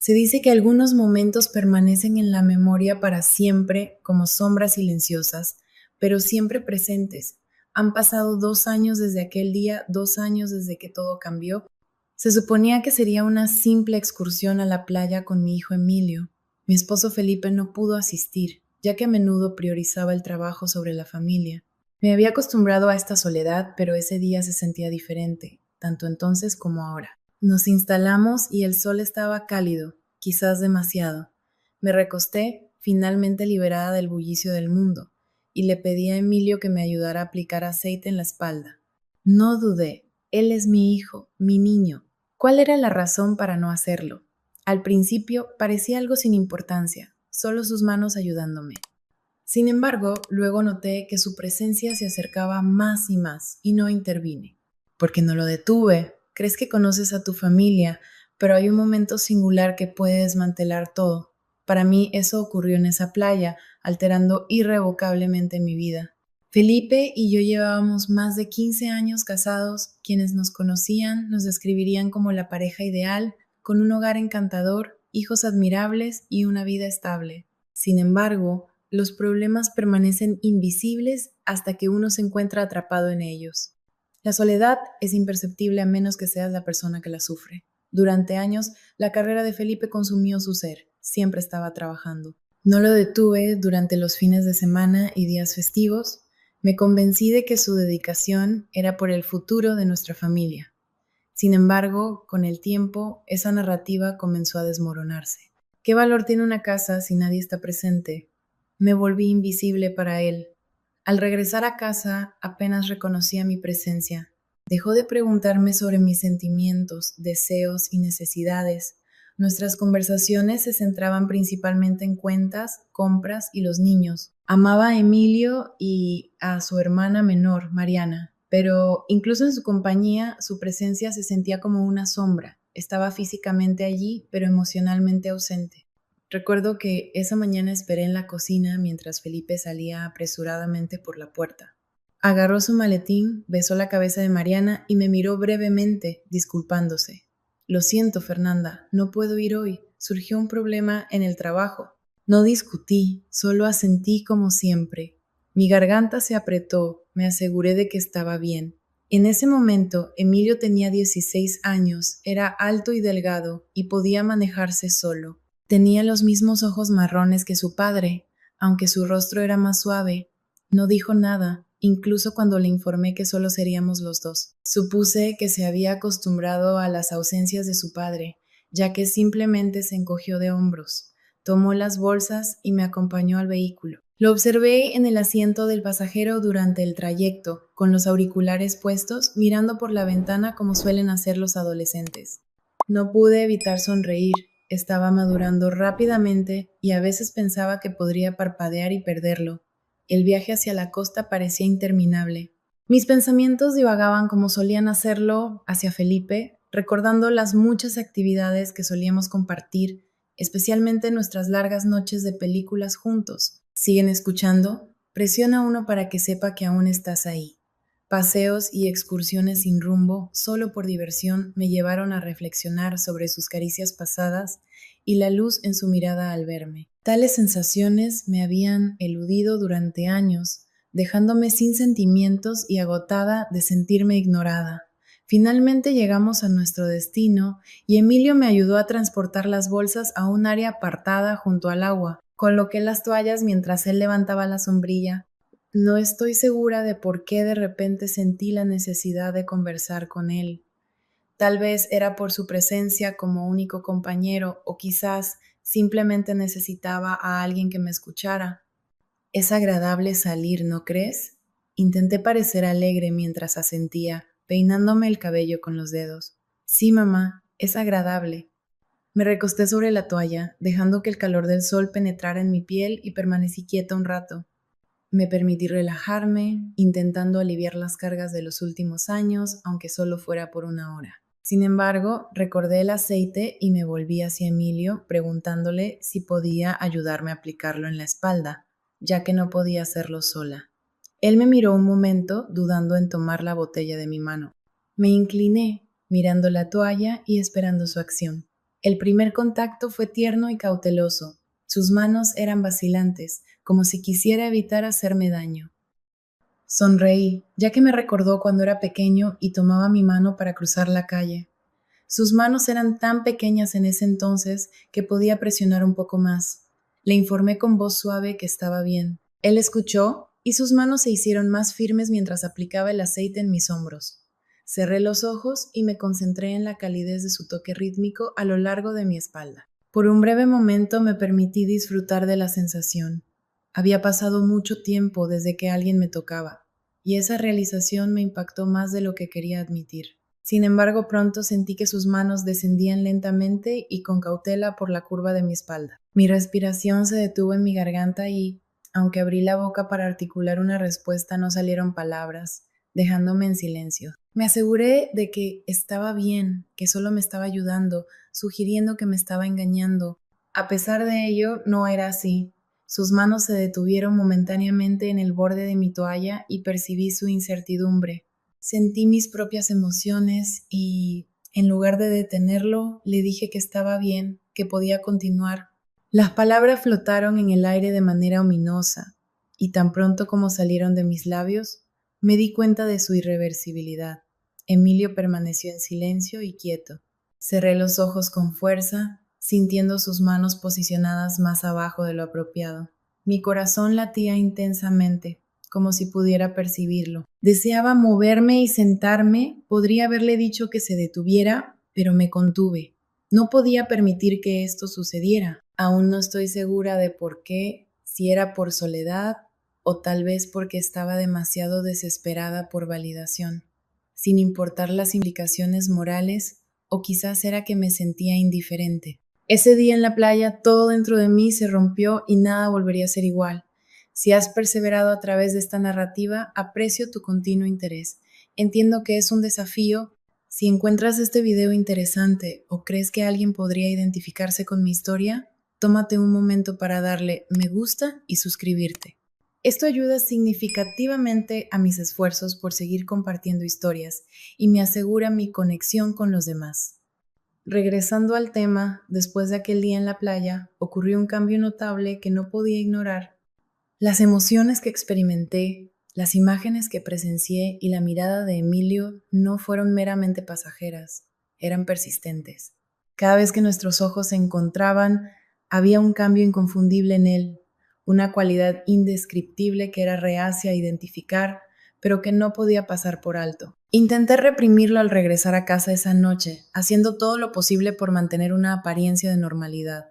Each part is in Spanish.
Se dice que algunos momentos permanecen en la memoria para siempre como sombras silenciosas, pero siempre presentes. Han pasado 2 años desde aquel día, 2 años desde que todo cambió. Se suponía que sería una simple excursión a la playa con mi hijo Emilio. Mi esposo Felipe no pudo asistir, ya que a menudo priorizaba el trabajo sobre la familia. Me había acostumbrado a esta soledad, pero ese día se sentía diferente, tanto entonces como ahora. Nos instalamos y el sol estaba cálido, quizás demasiado. Me recosté, finalmente liberada del bullicio del mundo, y le pedí a Emilio que me ayudara a aplicar aceite en la espalda. No dudé, él es mi hijo, mi niño. ¿Cuál era la razón para no hacerlo? Al principio parecía algo sin importancia, solo sus manos ayudándome. Sin embargo, luego noté que su presencia se acercaba más y no intervine. Porque no lo detuve. Crees que conoces a tu familia, pero hay un momento singular que puede desmantelar todo. Para mí eso ocurrió en esa playa, alterando irrevocablemente mi vida. Felipe y yo llevábamos más de 15 años casados. Quienes nos conocían nos describirían como la pareja ideal, con un hogar encantador, hijos admirables y una vida estable. Sin embargo, los problemas permanecen invisibles hasta que uno se encuentra atrapado en ellos. La soledad es imperceptible a menos que seas la persona que la sufre. Durante años, la carrera de Felipe consumió su ser. Siempre estaba trabajando. No lo detuve durante los fines de semana y días festivos. Me convencí de que su dedicación era por el futuro de nuestra familia. Sin embargo, con el tiempo, esa narrativa comenzó a desmoronarse. ¿Qué valor tiene una casa si nadie está presente? Me volví invisible para él. Al regresar a casa, apenas reconocía mi presencia. Dejó de preguntarme sobre mis sentimientos, deseos y necesidades. Nuestras conversaciones se centraban principalmente en cuentas, compras y los niños. Amaba a Emilio y a su hermana menor, Mariana, pero incluso en su compañía, su presencia se sentía como una sombra. Estaba físicamente allí, pero emocionalmente ausente. Recuerdo que esa mañana esperé en la cocina mientras Felipe salía apresuradamente por la puerta. Agarró su maletín, besó la cabeza de Mariana y me miró brevemente, disculpándose. Lo siento, Fernanda, no puedo ir hoy. Surgió un problema en el trabajo. No discutí, solo asentí como siempre. Mi garganta se apretó, me aseguré de que estaba bien. En ese momento, Emilio tenía 16 años, era alto y delgado y podía manejarse solo. Tenía los mismos ojos marrones que su padre, aunque su rostro era más suave. No dijo nada, incluso cuando le informé que solo seríamos los dos. Supuse que se había acostumbrado a las ausencias de su padre, ya que simplemente se encogió de hombros. Tomó las bolsas y me acompañó al vehículo. Lo observé en el asiento del pasajero durante el trayecto, con los auriculares puestos, mirando por la ventana como suelen hacer los adolescentes. No pude evitar sonreír. Estaba madurando rápidamente y a veces pensaba que podría parpadear y perderlo. El viaje hacia la costa parecía interminable. Mis pensamientos divagaban como solían hacerlo hacia Felipe, recordando las muchas actividades que solíamos compartir, especialmente nuestras largas noches de películas juntos. ¿Siguen escuchando? Presiona uno para que sepa que aún estás ahí. Paseos y excursiones sin rumbo, solo por diversión, me llevaron a reflexionar sobre sus caricias pasadas y la luz en su mirada al verme. Tales sensaciones me habían eludido durante años, dejándome sin sentimientos y agotada de sentirme ignorada. Finalmente llegamos a nuestro destino y Emilio me ayudó a transportar las bolsas a un área apartada junto al agua. Coloqué las toallas mientras él levantaba la sombrilla. No estoy segura de por qué de repente sentí la necesidad de conversar con él. Tal vez era por su presencia como único compañero o quizás simplemente necesitaba a alguien que me escuchara. Es agradable salir, ¿no crees? Intenté parecer alegre mientras asentía, peinándome el cabello con los dedos. Sí, mamá, es agradable. Me recosté sobre la toalla, dejando que el calor del sol penetrara en mi piel y permanecí quieta un rato. Me permití relajarme, intentando aliviar las cargas de los últimos años, aunque solo fuera por una hora. Sin embargo, recordé el aceite y me volví hacia Emilio, preguntándole si podía ayudarme a aplicarlo en la espalda, ya que no podía hacerlo sola. Él me miró un momento, dudando en tomar la botella de mi mano. Me incliné, mirando la toalla y esperando su acción. El primer contacto fue tierno y cauteloso. Sus manos eran vacilantes, como si quisiera evitar hacerme daño. Sonreí, ya que me recordó cuando era pequeño y tomaba mi mano para cruzar la calle. Sus manos eran tan pequeñas en ese entonces que podía presionar un poco más. Le informé con voz suave que estaba bien. Él escuchó y sus manos se hicieron más firmes mientras aplicaba el aceite en mis hombros. Cerré los ojos y me concentré en la calidez de su toque rítmico a lo largo de mi espalda. Por un breve momento me permití disfrutar de la sensación. Había pasado mucho tiempo desde que alguien me tocaba, y esa realización me impactó más de lo que quería admitir. Sin embargo, pronto sentí que sus manos descendían lentamente y con cautela por la curva de mi espalda. Mi respiración se detuvo en mi garganta y, aunque abrí la boca para articular una respuesta, no salieron palabras, dejándome en silencio. Me aseguré de que estaba bien, que solo me estaba ayudando, sugiriendo que me estaba engañando. A pesar de ello, no era así. Sus manos se detuvieron momentáneamente en el borde de mi toalla y percibí su incertidumbre. Sentí mis propias emociones y, en lugar de detenerlo, le dije que estaba bien, que podía continuar. Las palabras flotaron en el aire de manera ominosa, y tan pronto como salieron de mis labios, me di cuenta de su irreversibilidad. Emilio permaneció en silencio y quieto. Cerré los ojos con fuerza, sintiendo sus manos posicionadas más abajo de lo apropiado. Mi corazón latía intensamente, como si pudiera percibirlo. Deseaba moverme y sentarme, podría haberle dicho que se detuviera, pero me contuve. No podía permitir que esto sucediera. Aún no estoy segura de por qué, si era por soledad o tal vez porque estaba demasiado desesperada por validación, sin importar las implicaciones morales, o quizás era que me sentía indiferente. Ese día en la playa todo dentro de mí se rompió y nada volvería a ser igual. Si has perseverado a través de esta narrativa, aprecio tu continuo interés. Entiendo que es un desafío. Si encuentras este video interesante o crees que alguien podría identificarse con mi historia, tómate un momento para darle me gusta y suscribirte. Esto ayuda significativamente a mis esfuerzos por seguir compartiendo historias y me asegura mi conexión con los demás. Regresando al tema, después de aquel día en la playa, ocurrió un cambio notable que no podía ignorar. Las emociones que experimenté, las imágenes que presencié y la mirada de Emilio no fueron meramente pasajeras, eran persistentes. Cada vez que nuestros ojos se encontraban, había un cambio inconfundible en él, una cualidad indescriptible que era reacia a identificar, pero que no podía pasar por alto. Intenté reprimirlo al regresar a casa esa noche, haciendo todo lo posible por mantener una apariencia de normalidad.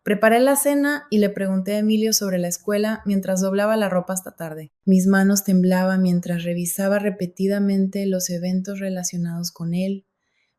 Preparé la cena y le pregunté a Emilio sobre la escuela mientras doblaba la ropa hasta tarde. Mis manos temblaban mientras revisaba repetidamente los eventos relacionados con él,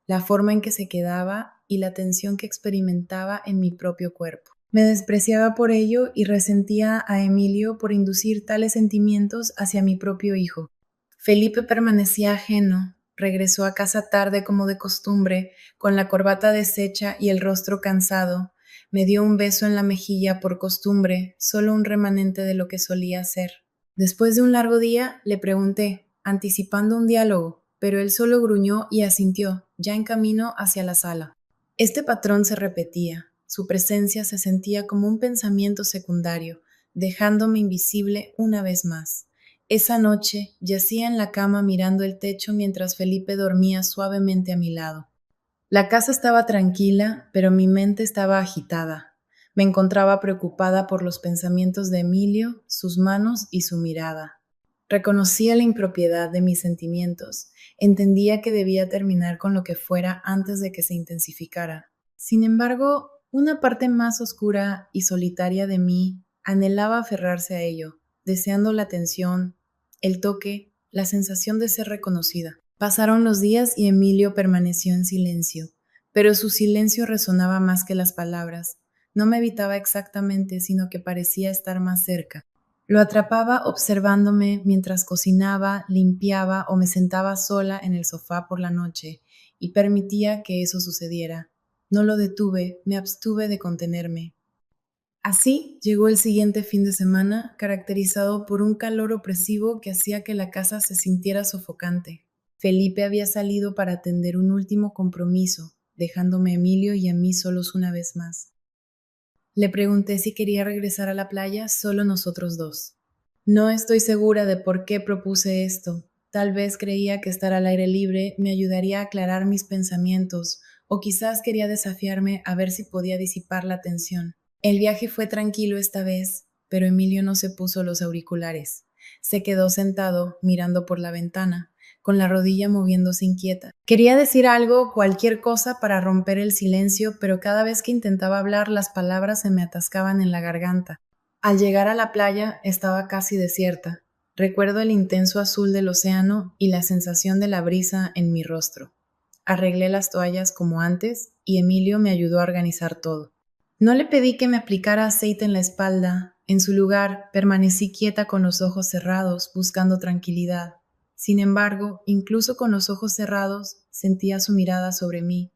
la forma en que se quedaba y la tensión que experimentaba en mi propio cuerpo. Me despreciaba por ello y resentía a Emilio por inducir tales sentimientos hacia mi propio hijo. Felipe permanecía ajeno. Regresó a casa tarde como de costumbre, con la corbata deshecha y el rostro cansado. Me dio un beso en la mejilla por costumbre, solo un remanente de lo que solía hacer. Después de un largo día, le pregunté, anticipando un diálogo, pero él solo gruñó y asintió, ya en camino hacia la sala. Este patrón se repetía. Su presencia se sentía como un pensamiento secundario, dejándome invisible una vez más. Esa noche yacía en la cama mirando el techo mientras Felipe dormía suavemente a mi lado. La casa estaba tranquila, pero mi mente estaba agitada. Me encontraba preocupada por los pensamientos de Emilio, sus manos y su mirada. Reconocía la impropiedad de mis sentimientos. Entendía que debía terminar con lo que fuera antes de que se intensificara. Sin embargo, una parte más oscura y solitaria de mí anhelaba aferrarse a ello, deseando la atención, el toque, la sensación de ser reconocida. Pasaron los días y Emilio permaneció en silencio, pero su silencio resonaba más que las palabras. No me evitaba exactamente, sino que parecía estar más cerca. Lo atrapaba observándome mientras cocinaba, limpiaba o me sentaba sola en el sofá por la noche, y permitía que eso sucediera. No lo detuve, me abstuve de contenerme. Así llegó el siguiente fin de semana, caracterizado por un calor opresivo que hacía que la casa se sintiera sofocante. Felipe había salido para atender un último compromiso, dejándome a Emilio y a mí solos una vez más. Le pregunté si quería regresar a la playa solo nosotros dos. No estoy segura de por qué propuse esto. Tal vez creía que estar al aire libre me ayudaría a aclarar mis pensamientos, o quizás quería desafiarme a ver si podía disipar la tensión. El viaje fue tranquilo esta vez, pero Emilio no se puso los auriculares. Se quedó sentado, mirando por la ventana, con la rodilla moviéndose inquieta. Quería decir algo, cualquier cosa para romper el silencio, pero cada vez que intentaba hablar las palabras se me atascaban en la garganta. Al llegar a la playa estaba casi desierta. Recuerdo el intenso azul del océano y la sensación de la brisa en mi rostro. Arreglé las toallas como antes y Emilio me ayudó a organizar todo. No le pedí que me aplicara aceite en la espalda. En su lugar, permanecí quieta con los ojos cerrados, buscando tranquilidad. Sin embargo, incluso con los ojos cerrados, sentía su mirada sobre mí.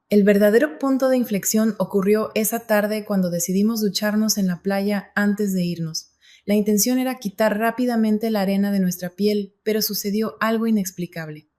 El verdadero punto de inflexión ocurrió esa tarde cuando decidimos ducharnos en la playa antes de irnos. La intención era quitar rápidamente la arena de nuestra piel, pero sucedió algo inexplicable.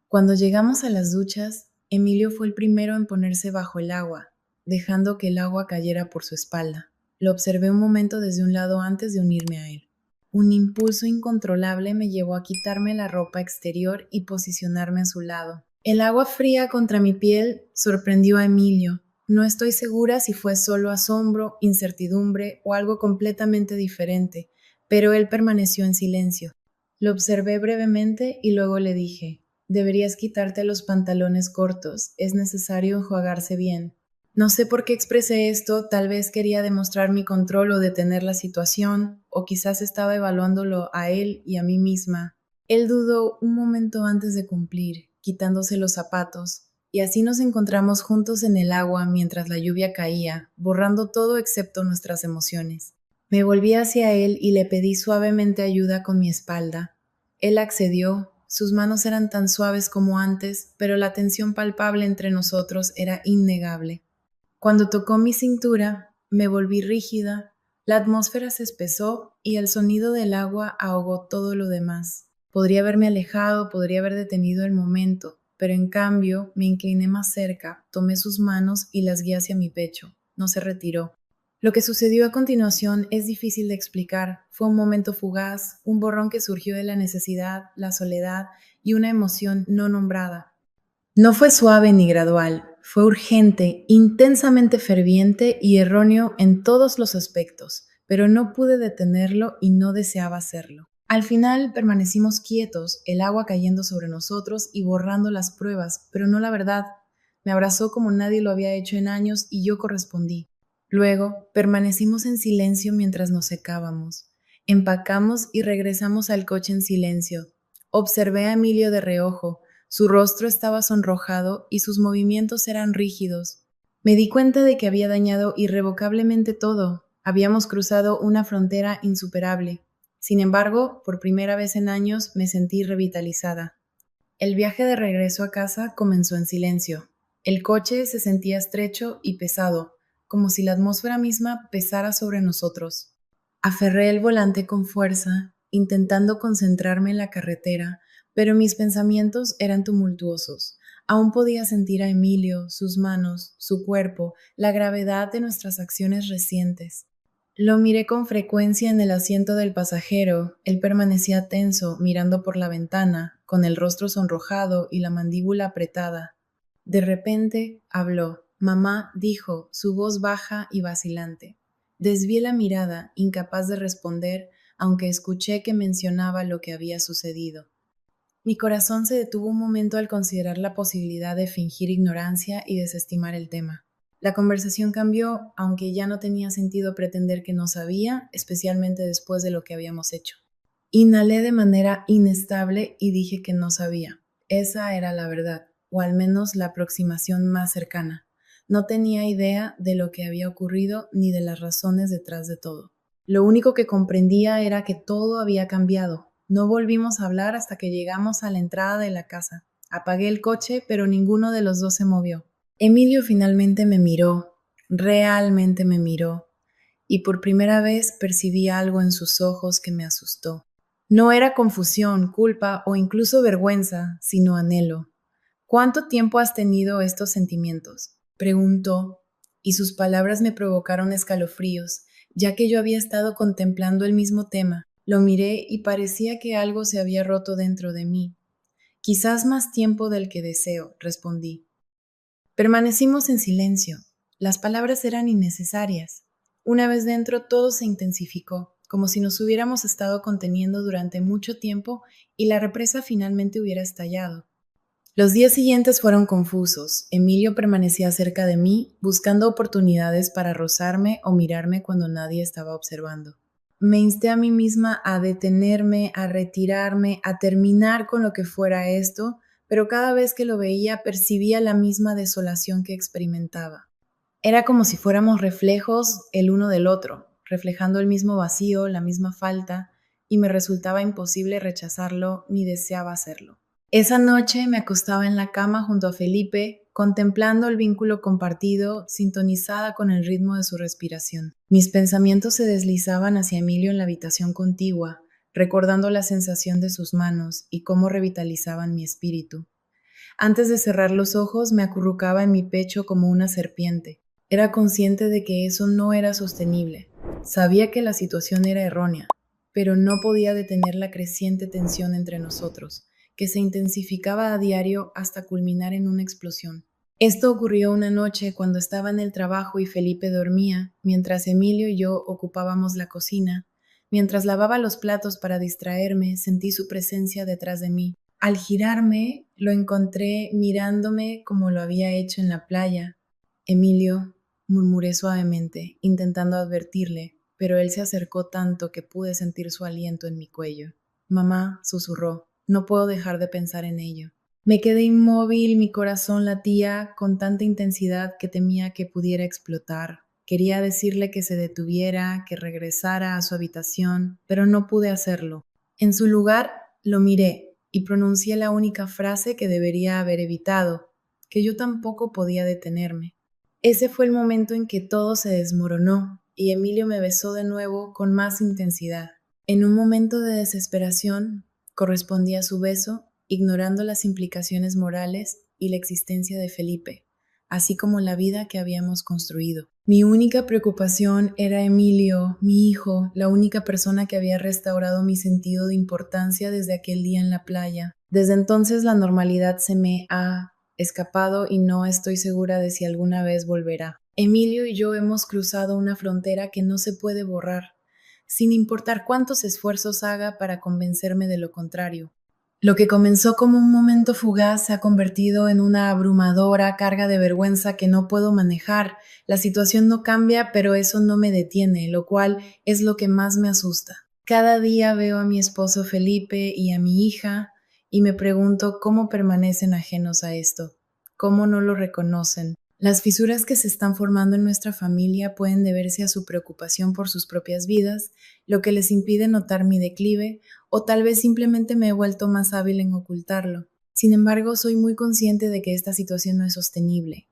Cuando llegamos a las duchas, Emilio fue el primero en ponerse bajo el agua, dejando que el agua cayera por su espalda. Lo observé un momento desde un lado antes de unirme a él. Un impulso incontrolable me llevó a quitarme la ropa exterior y posicionarme a su lado. El agua fría contra mi piel sorprendió a Emilio. No estoy segura si fue solo asombro, incertidumbre o algo completamente diferente, pero él permaneció en silencio. Lo observé brevemente y luego le dije: deberías quitarte los pantalones cortos, es necesario enjuagarse bien. No sé por qué expresé esto, tal vez quería demostrar mi control o detener la situación, o quizás estaba evaluándolo a él y a mí misma. Él dudó un momento antes de cumplir, quitándose los zapatos, y así nos encontramos juntos en el agua mientras la lluvia caía, borrando todo excepto nuestras emociones. Me volví hacia él y le pedí suavemente ayuda con mi espalda. Él accedió, sus manos eran tan suaves como antes, pero la tensión palpable entre nosotros era innegable. Cuando tocó mi cintura, me volví rígida, la atmósfera se espesó y el sonido del agua ahogó todo lo demás. Podría haberme alejado, podría haber detenido el momento, pero en cambio me incliné más cerca, tomé sus manos y las guié hacia mi pecho. No se retiró. Lo que sucedió a continuación es difícil de explicar. Fue un momento fugaz, un borrón que surgió de la necesidad, la soledad y una emoción no nombrada. No fue suave ni gradual, fue urgente, intensamente ferviente y erróneo en todos los aspectos, pero no pude detenerlo y no deseaba hacerlo. Al final permanecimos quietos, el agua cayendo sobre nosotros y borrando las pruebas, pero no la verdad. Me abrazó como nadie lo había hecho en años y yo correspondí. Luego permanecimos en silencio mientras nos secábamos. Empacamos y regresamos al coche en silencio. Observé a Emilio de reojo. Su rostro estaba sonrojado y sus movimientos eran rígidos. Me di cuenta de que había dañado irrevocablemente todo. Habíamos cruzado una frontera insuperable. Sin embargo, por primera vez en años me sentí revitalizada. El viaje de regreso a casa comenzó en silencio. El coche se sentía estrecho y pesado, como si la atmósfera misma pesara sobre nosotros. Aferré el volante con fuerza, intentando concentrarme en la carretera, pero mis pensamientos eran tumultuosos. Aún podía sentir a Emilio, sus manos, su cuerpo, la gravedad de nuestras acciones recientes. Lo miré con frecuencia en el asiento del pasajero. Él permanecía tenso, mirando por la ventana, con el rostro sonrojado y la mandíbula apretada. De repente habló. Mamá, dijo, su voz baja y vacilante. Desvié la mirada, incapaz de responder, aunque escuché que mencionaba lo que había sucedido. Mi corazón se detuvo un momento al considerar la posibilidad de fingir ignorancia y desestimar el tema. La conversación cambió, aunque ya no tenía sentido pretender que no sabía, especialmente después de lo que habíamos hecho. Inhalé de manera inestable y dije que no sabía. Esa era la verdad, o al menos la aproximación más cercana. No tenía idea de lo que había ocurrido ni de las razones detrás de todo. Lo único que comprendía era que todo había cambiado. No volvimos a hablar hasta que llegamos a la entrada de la casa. Apagué el coche, pero ninguno de los dos se movió. Emilio finalmente me miró, realmente me miró, y por primera vez percibí algo en sus ojos que me asustó. No era confusión, culpa o incluso vergüenza, sino anhelo. ¿Cuánto tiempo has tenido estos sentimientos? Preguntó, y sus palabras me provocaron escalofríos, ya que yo había estado contemplando el mismo tema. Lo miré y parecía que algo se había roto dentro de mí. Quizás más tiempo del que deseo, respondí. Permanecimos en silencio. Las palabras eran innecesarias. Una vez dentro todo se intensificó, como si nos hubiéramos estado conteniendo durante mucho tiempo y la represa finalmente hubiera estallado. Los días siguientes fueron confusos. Emilio permanecía cerca de mí, buscando oportunidades para rozarme o mirarme cuando nadie estaba observando. Me insté a mí misma a detenerme, a retirarme, a terminar con lo que fuera esto, pero cada vez que lo veía percibía la misma desolación que experimentaba. Era como si fuéramos reflejos el uno del otro, reflejando el mismo vacío, la misma falta, y me resultaba imposible rechazarlo ni deseaba hacerlo. Esa noche me acostaba en la cama junto a Felipe, contemplando el vínculo compartido, sintonizada con el ritmo de su respiración. Mis pensamientos se deslizaban hacia Emilio en la habitación contigua, recordando la sensación de sus manos y cómo revitalizaban mi espíritu. Antes de cerrar los ojos me acurrucaba en mi pecho como una serpiente. Era consciente de que eso no era sostenible. Sabía que la situación era errónea, pero no podía detener la creciente tensión entre nosotros, que se intensificaba a diario hasta culminar en una explosión. Esto ocurrió una noche cuando estaba en el trabajo y Felipe dormía, mientras Emilio y yo ocupábamos la cocina. Mientras lavaba los platos para distraerme, sentí su presencia detrás de mí. Al girarme, lo encontré mirándome como lo había hecho en la playa. Emilio, murmuré suavemente, intentando advertirle, pero él se acercó tanto que pude sentir su aliento en mi cuello. Mamá, susurró, no puedo dejar de pensar en ello. Me quedé inmóvil, mi corazón latía con tanta intensidad que temía que pudiera explotar. Quería decirle que se detuviera, que regresara a su habitación, pero no pude hacerlo. En su lugar, lo miré y pronuncié la única frase que debería haber evitado, que yo tampoco podía detenerme. Ese fue el momento en que todo se desmoronó y Emilio me besó de nuevo con más intensidad. En un momento de desesperación, correspondí a su beso, ignorando las implicaciones morales y la existencia de Felipe, así como la vida que habíamos construido. Mi única preocupación era Emilio, mi hijo, la única persona que había restaurado mi sentido de importancia desde aquel día en la playa. Desde entonces la normalidad se me ha escapado y no estoy segura de si alguna vez volverá. Emilio y yo hemos cruzado una frontera que no se puede borrar, sin importar cuántos esfuerzos haga para convencerme de lo contrario. Lo que comenzó como un momento fugaz se ha convertido en una abrumadora carga de vergüenza que no puedo manejar. La situación no cambia, pero eso no me detiene, lo cual es lo que más me asusta. Cada día veo a mi esposo Felipe y a mi hija y me pregunto cómo permanecen ajenos a esto, cómo no lo reconocen. Las fisuras que se están formando en nuestra familia pueden deberse a su preocupación por sus propias vidas, lo que les impide notar mi declive, o tal vez simplemente me he vuelto más hábil en ocultarlo. Sin embargo, soy muy consciente de que esta situación no es sostenible.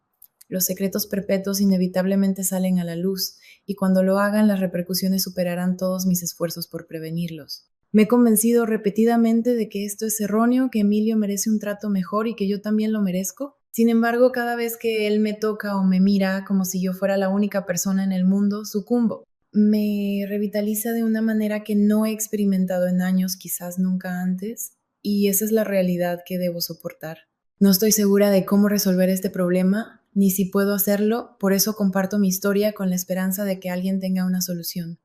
Los secretos perpetuos inevitablemente salen a la luz, y cuando lo hagan, las repercusiones superarán todos mis esfuerzos por prevenirlos. Me he convencido repetidamente de que esto es erróneo, que Emilio merece un trato mejor y que yo también lo merezco. Sin embargo, cada vez que él me toca o me mira como si yo fuera la única persona en el mundo, sucumbo. Me revitaliza de una manera que no he experimentado en años, quizás nunca antes, y esa es la realidad que debo soportar. No estoy segura de cómo resolver este problema, ni si puedo hacerlo, por eso comparto mi historia con la esperanza de que alguien tenga una solución.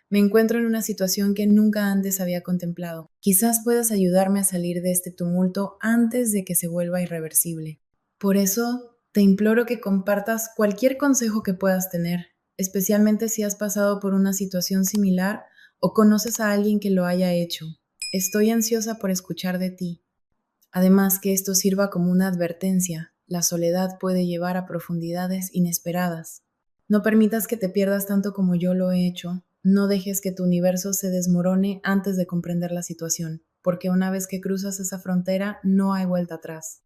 Me encuentro en una situación que nunca antes había contemplado. Quizás puedas ayudarme a salir de este tumulto antes de que se vuelva irreversible. Por eso, te imploro que compartas cualquier consejo que puedas tener, especialmente si has pasado por una situación similar o conoces a alguien que lo haya hecho. Estoy ansiosa por escuchar de ti. Además, que esto sirva como una advertencia. La soledad puede llevar a profundidades inesperadas. No permitas que te pierdas tanto como yo lo he hecho. No dejes que tu universo se desmorone antes de comprender la situación, porque una vez que cruzas esa frontera no hay vuelta atrás.